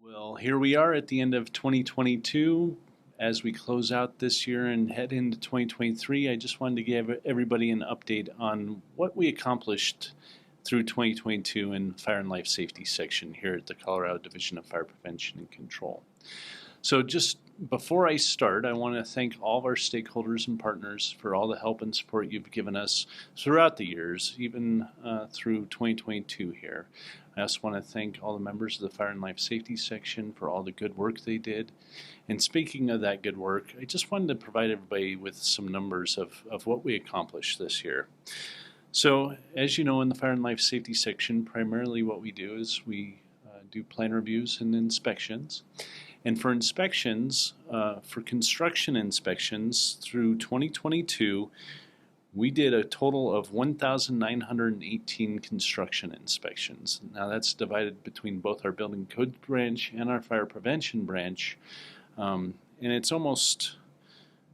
Well, here we are at the end of 2022. As we close out this year and head into 2023, I just wanted to give everybody an update on what we accomplished through 2022 in Fire and Life Safety section here at the Colorado Division of Fire Prevention and Control. So just before I start, I want to thank all of our stakeholders and partners for all the help and support you've given us throughout the years, even through 2022 here. I also want to thank all the members of the Fire and Life Safety section for all the good work they did. And speaking of that good work, I just wanted to provide everybody with some numbers of what we accomplished this year. So as you know, in the Fire and Life Safety section, primarily what we do is we do plan reviews and inspections. And for inspections, for construction inspections through 2022, we did a total of 1,918 construction inspections. Now that's divided between both our building code branch and our fire prevention branch, and it's almost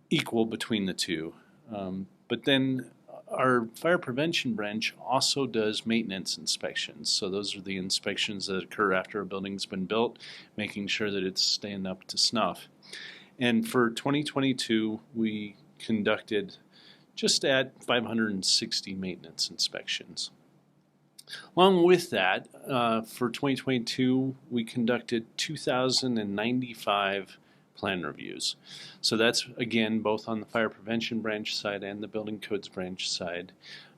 equal between the two. But then our fire prevention branch also does maintenance inspections. So those are the inspections that occur after a building's been built, making sure that it's staying up to snuff. And for 2022, we conducted just at 560 maintenance inspections. Along with that, for 2022, we conducted 2,095 plan reviews. So that's, again, both on the fire prevention branch side and the building codes branch side,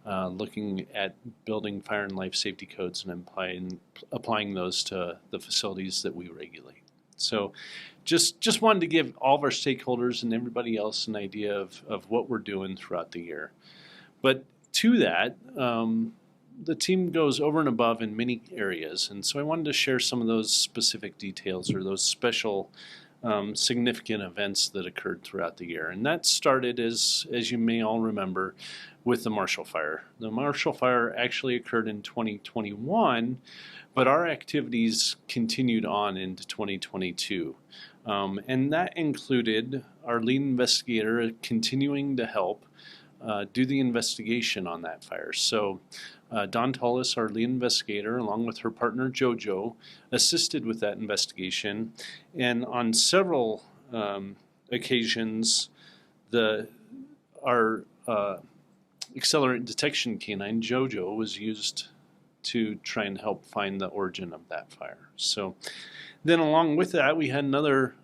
looking at building fire and life safety codes and applying those to the facilities that we regulate. So just wanted to give all of our stakeholders and everybody else an idea of what we're doing throughout the year. But to that, the team goes over and above in many areas. And so I wanted to share some of those specific details or those special significant events that occurred throughout the year. And that started, as you may all remember, with the Marshall Fire. The Marshall Fire actually occurred in 2021, but our activities continued on into 2022. And that included our lead investigator continuing to help do the investigation on that fire. So Dawn Tullis, our lead investigator, along with her partner JoJo, assisted with that investigation. And on several occasions, our accelerant detection canine, JoJo, was used to try and help find the origin of that fire. So then along with that, we had another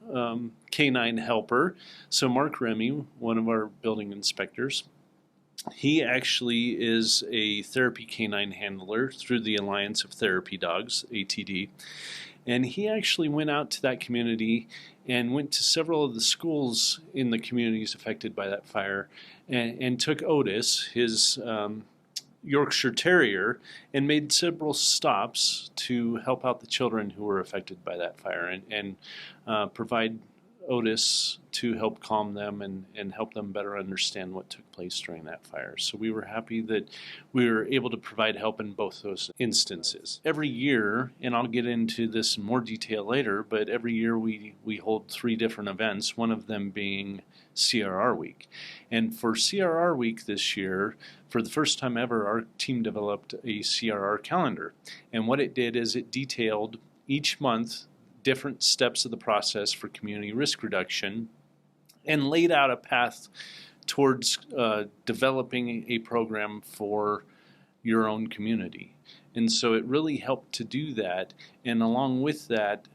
canine helper. So Mark Remy, one of our building inspectors, he actually is a therapy canine handler through the Alliance of Therapy Dogs, ATD. And he actually went out to that community and went to several of the schools in the communities affected by that fire and took Otis, his Yorkshire Terrier, and made several stops to help out the children who were affected by that fire and provide Otis to help calm them and help them better understand what took place during that fire. So we were happy that we were able to provide help in both those instances. Every year, and I'll get into this in more detail later, but every year we hold 3 different events, one of them being CRR Week. And for CRR Week this year, for the first time ever, our team developed a CRR calendar. And what it did is it detailed each month different steps of the process for community risk reduction and laid out a path towards developing a program for your own community. And so it really helped to do that. And along with that,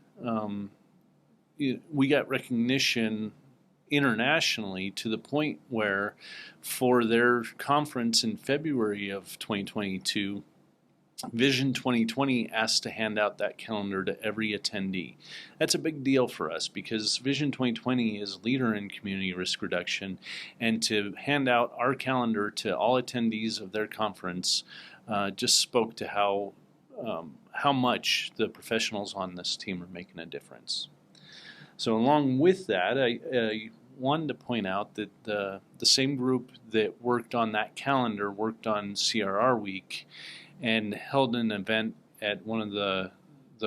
we got recognition internationally to the point where for their conference in February of 2022, Vision 2020 asked to hand out that calendar to every attendee. That's a big deal for us because Vision 2020 is a leader in community risk reduction, and to hand out our calendar to all attendees of their conference just spoke to how much the professionals on this team are making a difference. So along with that, I wanted to point out that the same group that worked on that calendar worked on CRR Week and held an event at one of the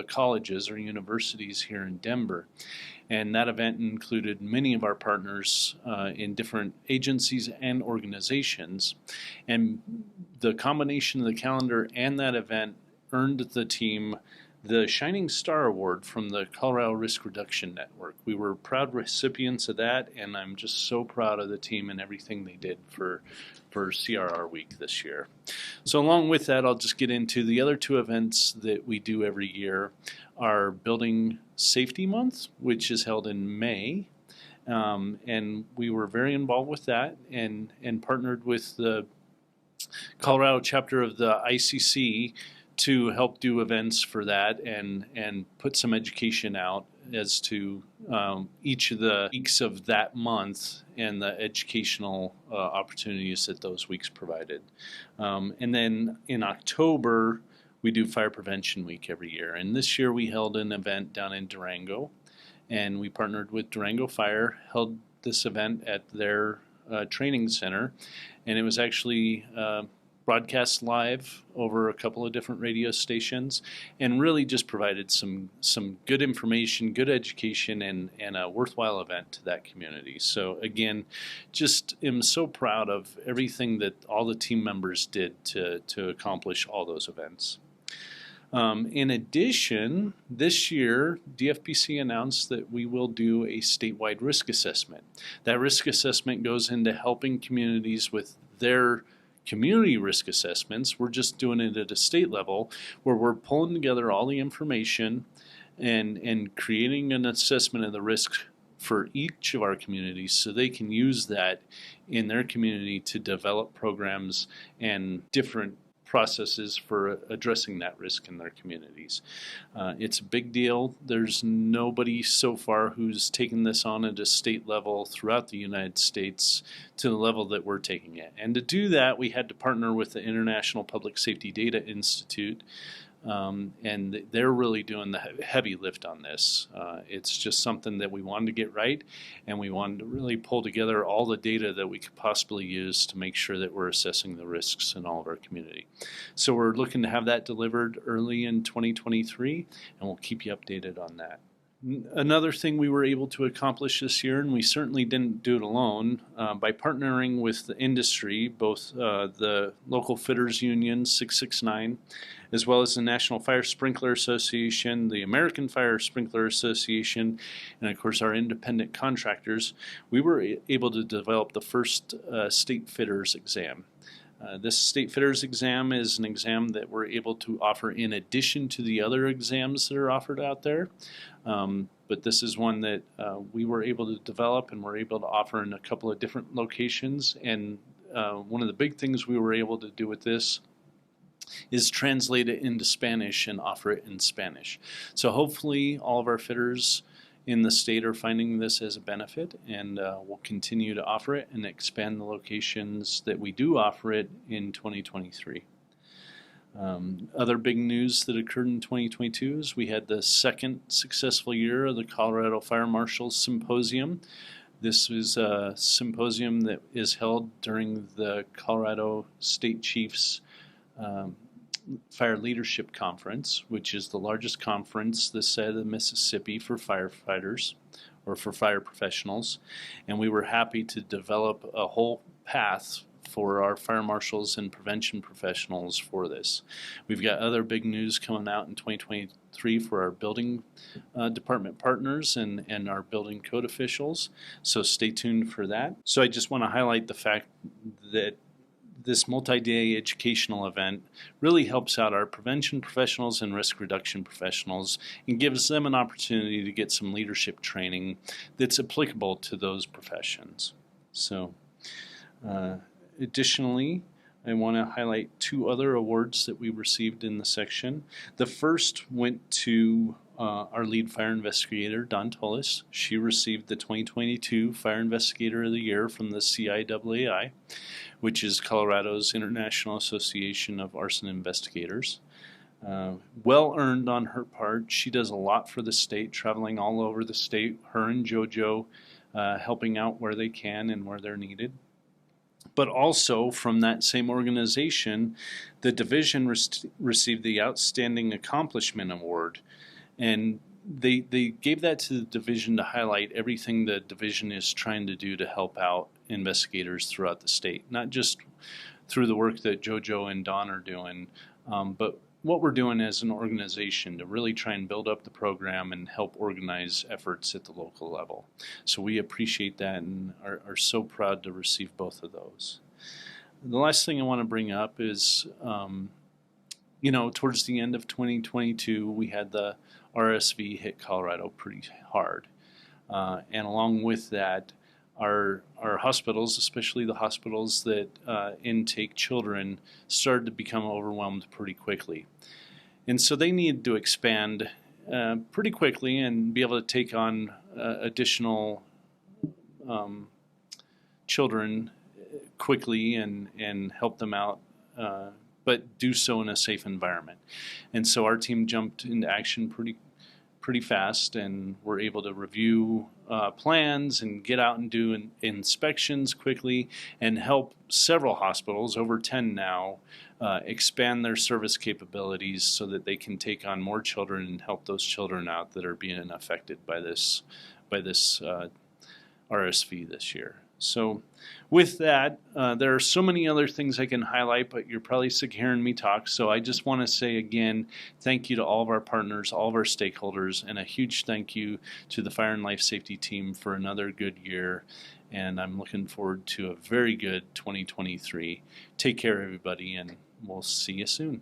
colleges or universities here in Denver. And that event included many of our partners in different agencies and organizations. And the combination of the calendar and that event earned the team the Shining Star Award from the Colorado Risk Reduction Network. We were proud recipients of that, and I'm just so proud of the team and everything they did for CRR Week this year. So along with that, I'll just get into the other two events that we do every year. Our Building Safety Month, which is held in May, and we were very involved with that and partnered with the Colorado chapter of the ICC to help do events for that and put some education out as to each of the weeks of that month and the educational opportunities that those weeks provided. And then in October, we do Fire Prevention Week every year. And this year we held an event down in Durango, and we partnered with Durango Fire, held this event at their training center, and it was actually broadcast live over a couple of different radio stations, and really just provided some good information, good education, and a worthwhile event to that community. So again, just am so proud of everything that all the team members did to accomplish all those events. In addition, this year, DFPC announced that we will do a statewide risk assessment. That risk assessment goes into helping communities with their community risk assessments. We're just doing it at a state level where we're pulling together all the information and creating an assessment of the risk for each of our communities so they can use that in their community to develop programs and different processes for addressing that risk in their communities. It's a big deal. There's nobody so far who's taken this on at a state level throughout the United States to the level that we're taking it. And to do that, we had to partner with the International Public Safety Data Institute, and they're really doing the heavy lift on this. It's just something that we wanted to get right, and we wanted to really pull together all the data that we could possibly use to make sure that we're assessing the risks in all of our community. So we're looking to have that delivered early in 2023, and we'll keep you updated on that. Another thing we were able to accomplish this year, and we certainly didn't do it alone, by partnering with the industry, both the local fitters union 669, as well as the National Fire Sprinkler Association, the American Fire Sprinkler Association, and of course our independent contractors, we were able to develop the first state fitters exam. This state fitters exam is an exam that we're able to offer in addition to the other exams that are offered out there. But this is one that we were able to develop and we're able to offer in a couple of different locations. And one of the big things we were able to do with this is translate it into Spanish and offer it in Spanish. So hopefully all of our fitters in the state are finding this as a benefit, and we'll continue to offer it and expand the locations that we do offer it in 2023. Other big news that occurred in 2022 is we had the second successful year of the Colorado Fire Marshals Symposium. This is a symposium that is held during the Colorado State Chiefs Fire Leadership Conference, which is the largest conference this side of the Mississippi for firefighters or for fire professionals. And we were happy to develop a whole path for our fire marshals and prevention professionals for this. We've got other big news coming out in 2023 for our building department partners and our building code officials, so stay tuned for that. So I just want to highlight the fact that this multi-day educational event really helps out our prevention professionals and risk reduction professionals and gives them an opportunity to get some leadership training that's applicable to those professions. So additionally, I want to highlight two other awards that we received in the section. The first went to our lead fire investigator, Dawn Tullis. She received the 2022 Fire Investigator of the Year from the CIAAI, which is Colorado's International Association of Arson Investigators. Well earned on her part. She does a lot for the state, traveling all over the state, her and JoJo helping out where they can and where they're needed. But also from that same organization, the division received the Outstanding Accomplishment Award. And they gave that to the division to highlight everything the division is trying to do to help out investigators throughout the state. Not just through the work that JoJo and Dawn are doing, but what we're doing as an organization to really try and build up the program and help organize efforts at the local level. So we appreciate that and are so proud to receive both of those. The last thing I want to bring up is, towards the end of 2022, we had the RSV hit Colorado pretty hard. And along with that, our hospitals, especially the hospitals that intake children, started to become overwhelmed pretty quickly. And so they needed to expand pretty quickly and be able to take on additional children quickly and help them out, but do so in a safe environment. And so our team jumped into action pretty fast, and were able to review plans and get out and do inspections quickly and help several hospitals, over 10 now, expand their service capabilities so that they can take on more children and help those children out that are being affected by this RSV this year. So with that, there are so many other things I can highlight, but you're probably sick of hearing me talk. So I just want to say again, thank you to all of our partners, all of our stakeholders, and a huge thank you to the Fire and Life Safety team for another good year. And I'm looking forward to a very good 2023. Take care, everybody, and we'll see you soon.